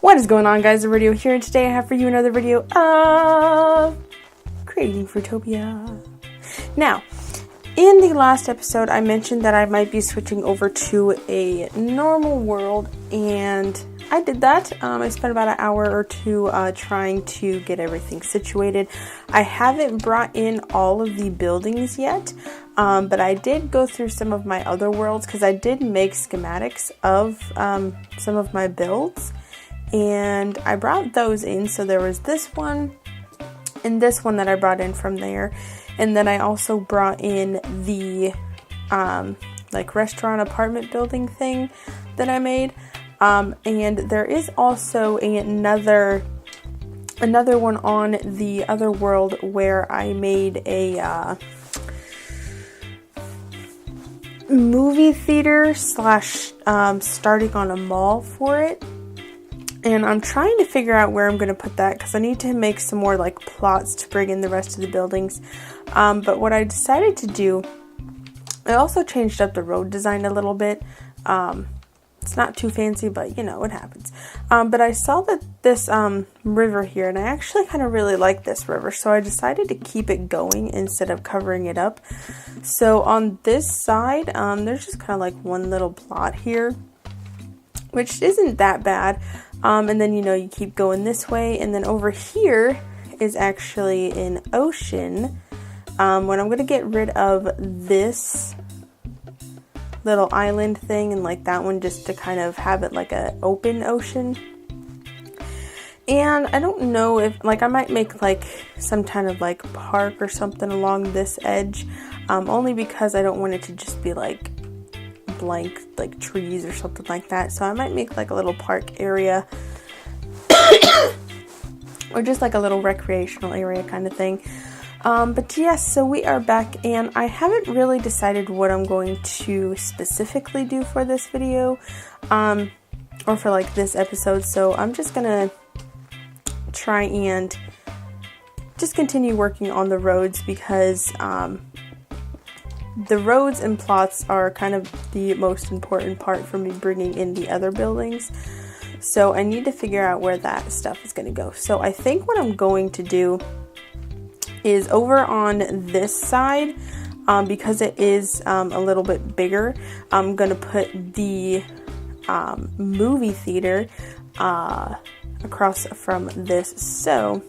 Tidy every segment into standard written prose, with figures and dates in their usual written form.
What is going on, guys? A video here, and today I have for you another video of creating Frutopia. Now, in the last episode I mentioned that I might be switching over to a normal world, and I did that. I spent about an hour or two trying to get everything situated. I haven't brought in all of the buildings yet, but I did go through some of my other worlds because I did make schematics of some of my builds. And I brought those in, so there was this one and this one that I brought in from there. And then I also brought in the like restaurant apartment building thing that I made. And there is also another one on the other world where I made a movie theater slash starting on a mall for it. And I'm trying to figure out where I'm going to put that because I need to make some more like plots to bring in the rest of the buildings. But what I decided to do, I also changed up the road design a little bit. It's not too fancy, but you know, it happens. But I saw that this river here, and I actually kind of really like this river. So I decided to keep it going instead of covering it up. So on this side, there's just kind of like one little plot here, which isn't that bad. And then, you know, you keep going this way, and then over here is actually an ocean. When I'm going to get rid of this little island thing and like that one, just to kind of have it like an open ocean. And I don't know if, like, I might make like some kind of like park or something along this edge, only because I don't want it to just be like blank like trees or something like that. So I might make like a little park area or just like a little recreational area kind of thing. But yes, so we are back, and I haven't really decided what I'm going to specifically do for this video or for like this episode. So I'm just gonna try and just continue working on the roads because the roads and plots are kind of the most important part for me bringing in the other buildings. So I need to figure out where that stuff is going to go. So I think what I'm going to do is over on this side, because it is a little bit bigger, I'm going to put the movie theater across from this. So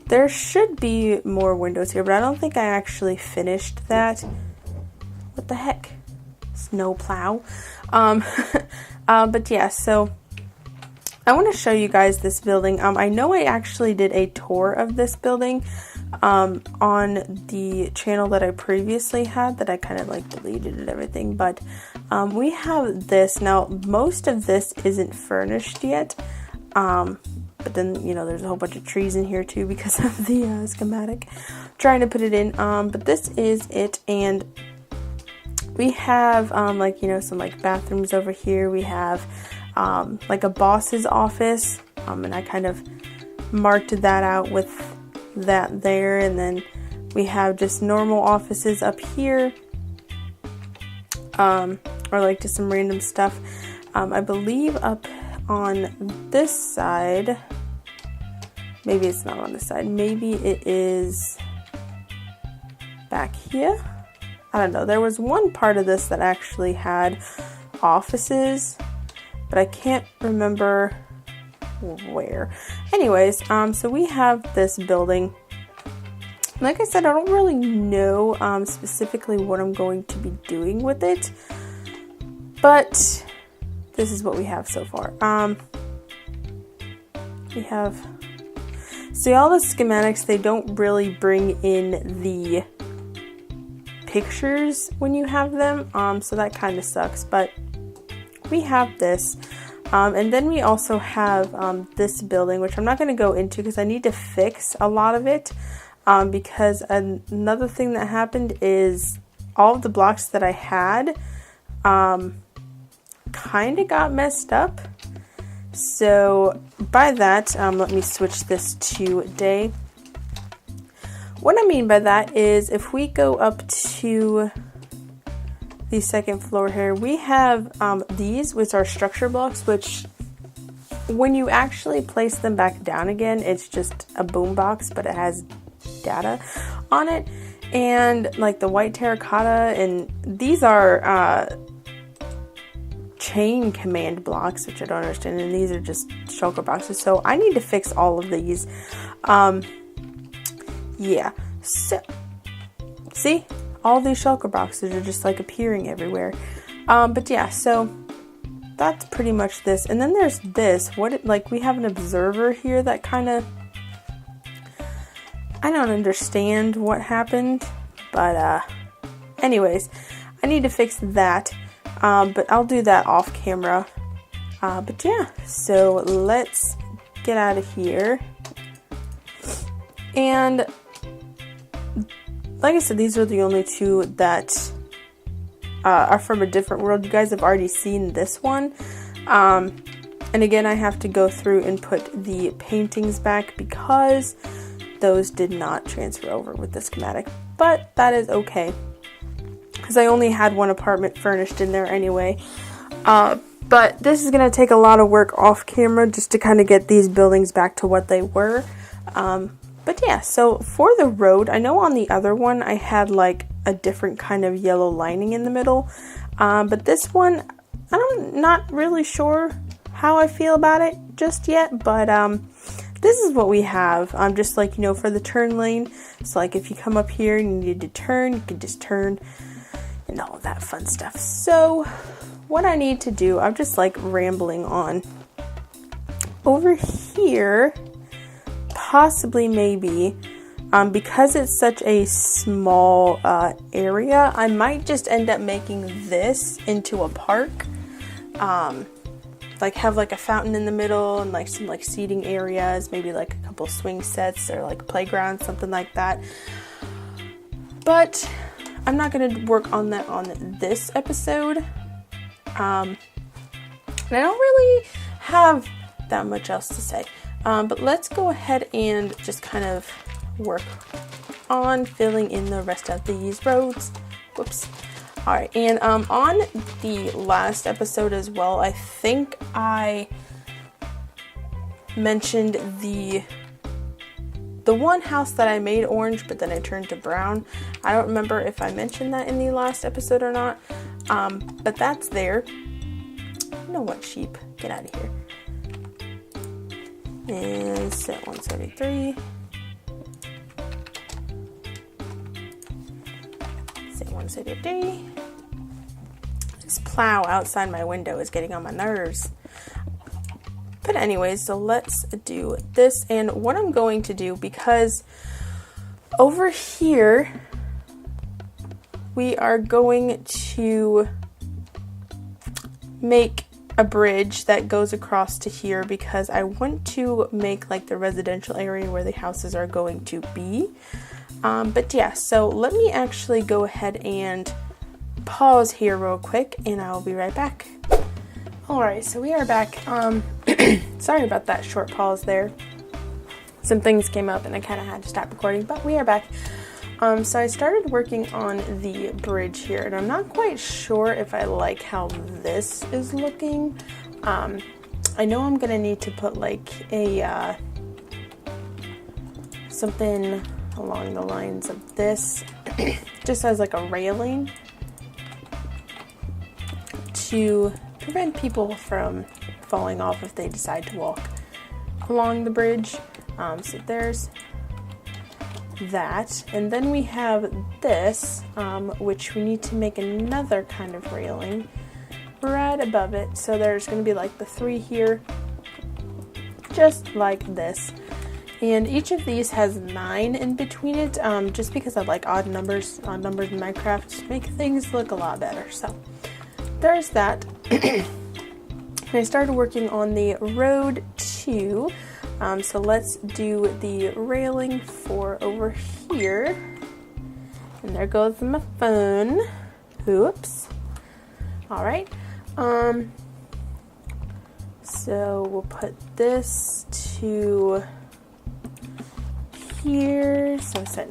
there should be more windows here, but I don't think I actually finished that. What the heck? Snowplow. But yeah, so I want to show you guys this building. I know I actually did a tour of this building on the channel that I previously had that I kind of like deleted and everything, but we have this. Now, most of this isn't furnished yet. But then, you know, there's a whole bunch of trees in here too because of the schematic. I'm trying to put it in. But this is it. And we have, like, you know, some like bathrooms over here. We have like a boss's office. And I kind of marked that out with that there. And then we have just normal offices up here. Or like just some random stuff. I believe up on this side, maybe it's not on this side, maybe it is back here. I don't know. There was one part of this that actually had offices, but I can't remember where. Anyways, so we have this building. Like I said, I don't really know specifically what I'm going to be doing with it, but this is what we have so far. We have, see, all the schematics, they don't really bring in the pictures when you have them, so that kind of sucks, but we have this. And then we also have this building, which I'm not going to go into because I need to fix a lot of it, because another thing that happened is all of the blocks that I had kind of got messed up. So by that, let me switch this to day. What I mean by that is if we go up to the second floor here, we have these, which are structure blocks, which when you actually place them back down again, it's just a boombox, but it has data on it. And like the white terracotta, and these are chain command blocks, which I don't understand, and these are just shulker boxes. So I need to fix all of these. Yeah, so see, all these shulker boxes are just like appearing everywhere. But yeah, so that's pretty much this. And then there's this, like we have an observer here that kind of, I don't understand what happened, but anyways, I need to fix that. But I'll do that off camera. But yeah, so let's get out of here. And like I said, these are the only two that are from a different world. You guys have already seen this one. And again, I have to go through and put the paintings back because those did not transfer over with the schematic. But that is okay, because I only had one apartment furnished in there anyway. But this is going to take a lot of work off camera just to kind of get these buildings back to what they were. But yeah, so for the road, I know on the other one I had like a different kind of yellow lining in the middle. But this one, I'm not really sure how I feel about it just yet. But this is what we have. Just like, you know, for the turn lane. It's like if you come up here and you need to turn, you can just turn and all of that fun stuff. So what I need to do, I'm just like rambling on. Over here, possibly maybe, because it's such a small area, I might just end up making this into a park. Like have like a fountain in the middle and like some like seating areas, maybe like a couple swing sets or like playground, something like that. But I'm not going to work on that on this episode. And I don't really have that much else to say. But let's go ahead and just kind of work on filling in the rest of these roads. Whoops. Alright, and on the last episode as well, I think I mentioned the one house that I made orange, but then I turned to brown. I don't remember if I mentioned that in the last episode or not, but that's there. You know what, sheep? Get out of here. And set 173. Set 173. This plow outside my window is getting on my nerves. But anyways, so let's do this. And what I'm going to do, because over here we are going to make a bridge that goes across to here, because I want to make like the residential area where the houses are going to be. But yeah, so let me actually go ahead and pause here real quick and I'll be right back. Alright, so we are back. Sorry about that short pause there. Some things came up and I kind of had to stop recording, but we are back. So I started working on the bridge here, and I'm not quite sure if I like how this is looking. I know I'm gonna need to put like a something along the lines of this, just as like a railing to prevent people from falling off if they decide to walk along the bridge. So there's that, and then we have this, which we need to make another kind of railing right above it. So there's going to be like the 3 here, just like this, and each of these has 9 in between it, just because I like odd numbers in Minecraft to make things look a lot better. So there's that. And I started working on the road too. So let's do the railing for over here. And there goes my phone. Oops. Alright. So we'll put this to here. So set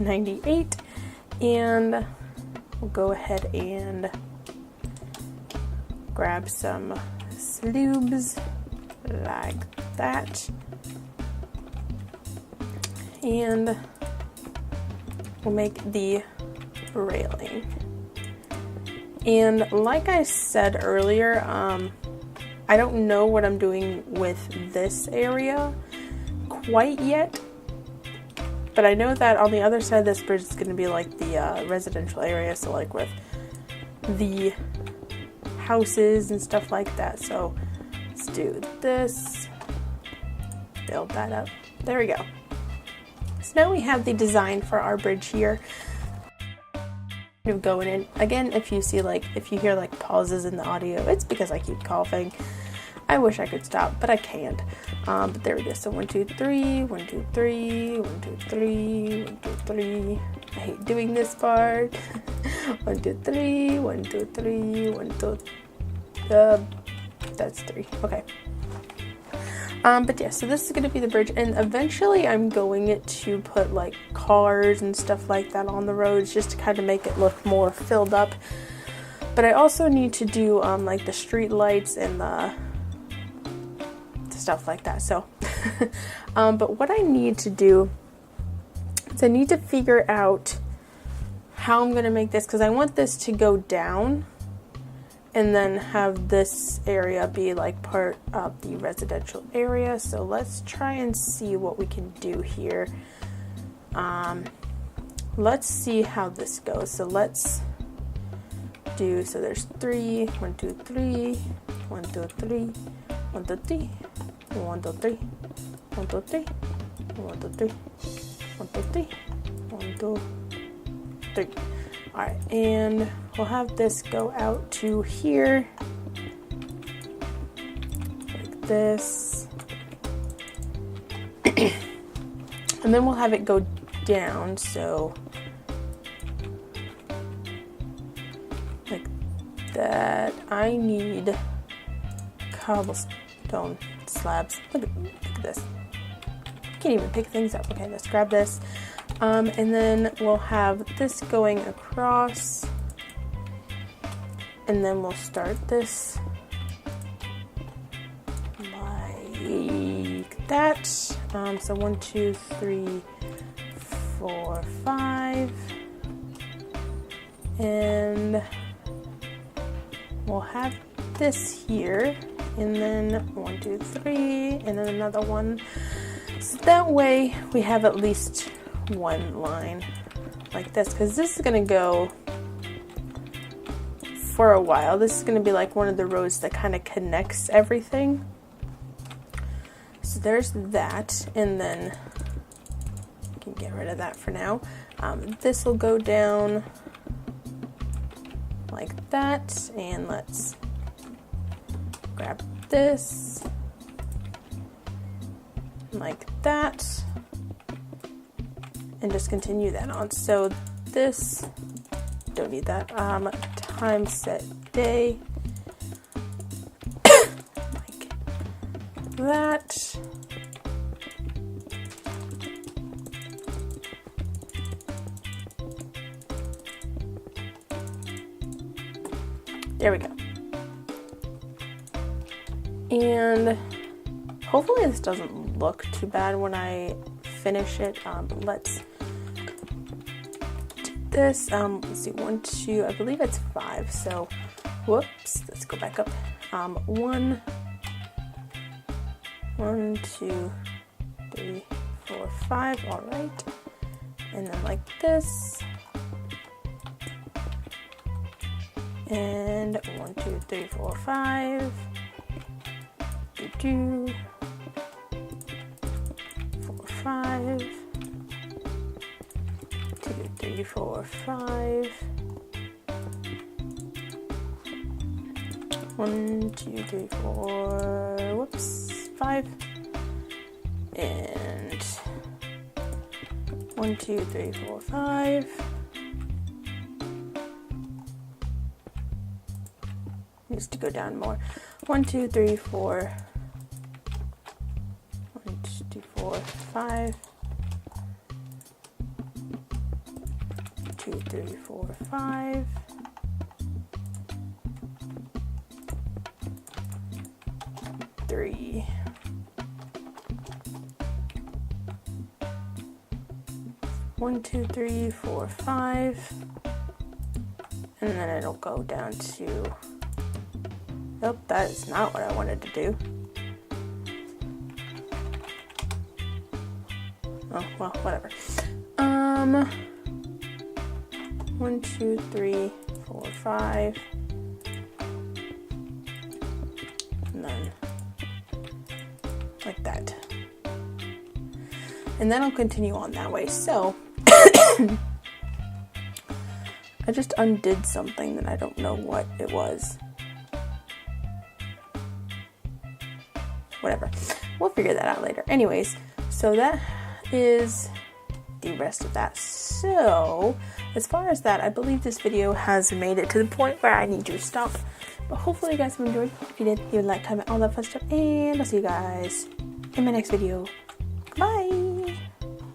98. And we'll go ahead and grab some slubs like that, and we'll make the railing. And like I said earlier, I don't know what I'm doing with this area quite yet, but I know that on the other side of this bridge is going to be like the residential area, so like with the houses and stuff like that. So let's do this, build that up. There we go. So now we have the design for our bridge here. Going in again, if you hear like pauses in the audio, it's because I keep coughing. I wish I could stop, but I can't. But there we go. So 1, 2, 3, 1, 2, 3, 1, 2, 3, 1, 2, 3. I hate doing this part. 1, 2, 3, 1, 2, 3, 1, 2. That's 3. Okay. But yeah, so this is going to be the bridge, and eventually I'm going to put like cars and stuff like that on the roads just to kind of make it look more filled up. But I also need to do like the street lights and the stuff like that. So, but what I need to do is I need to figure out how I'm going to make this, because I want this to go down and then have this area be like part of the residential area. So let's try and see what we can do here. Let's see how this goes. So let's do, so there's 3, 1, 2, 3, 1, 2, 3, 1, 2, 3, 1, 2, 3, 1, 2, 3, 1, 2, 3, 1, 2, 3, 1, 2, 3. Alright, and we'll have this go out to here, like this, and then we'll have it go down, so like that. I need cobblestone slabs. Look at this. Can't even pick things up. Okay, let's grab this. And then we'll have this going across, and then we'll start this like that. So 1, 2, 3, 4, 5, and we'll have this here, and then 1, 2, 3, and then another one. So that way we have at least one line like this, because this is going to go for a while. This is going to be like one of the roads that kind of connects everything. So there's that, and then I can get rid of that for now. This will go down like that, and let's grab this like that, and just continue that on. So this, don't need that. Time set day, like that. There we go. And hopefully this doesn't look too bad when I finish it. Let's do this. Let's see, 1, 2, I believe it's 5. So, whoops, let's go back up. 1, 2, 3, 4, 5. All right, and then like this, and 1, 2, 3, 4, 5. 2, 4, 5. 2, 3, 4, 5. 1, 2, 3, 4. Whoops, 5. And 1, 2, 3, 4, 5. Needs to go down more. 1, 2, 3, 4. 1, 2, 4, 5. 2, 3, 4, 5. 3. One, 2, 3, 4, 5. And then it'll go down to... Nope, that is not what I wanted to do. Oh, well, whatever. 1, 2, 3, 4, 5. And then like that. And then I'll continue on that way. So I just undid something that I don't know what it was. Whatever. We'll figure that out later. Anyways, so that is the rest of that. So, as far as that, I believe this video has made it to the point where I need to stop. But hopefully you guys have enjoyed. If you did, leave a like, comment, all that fun stuff. And I'll see you guys in my next video. Bye!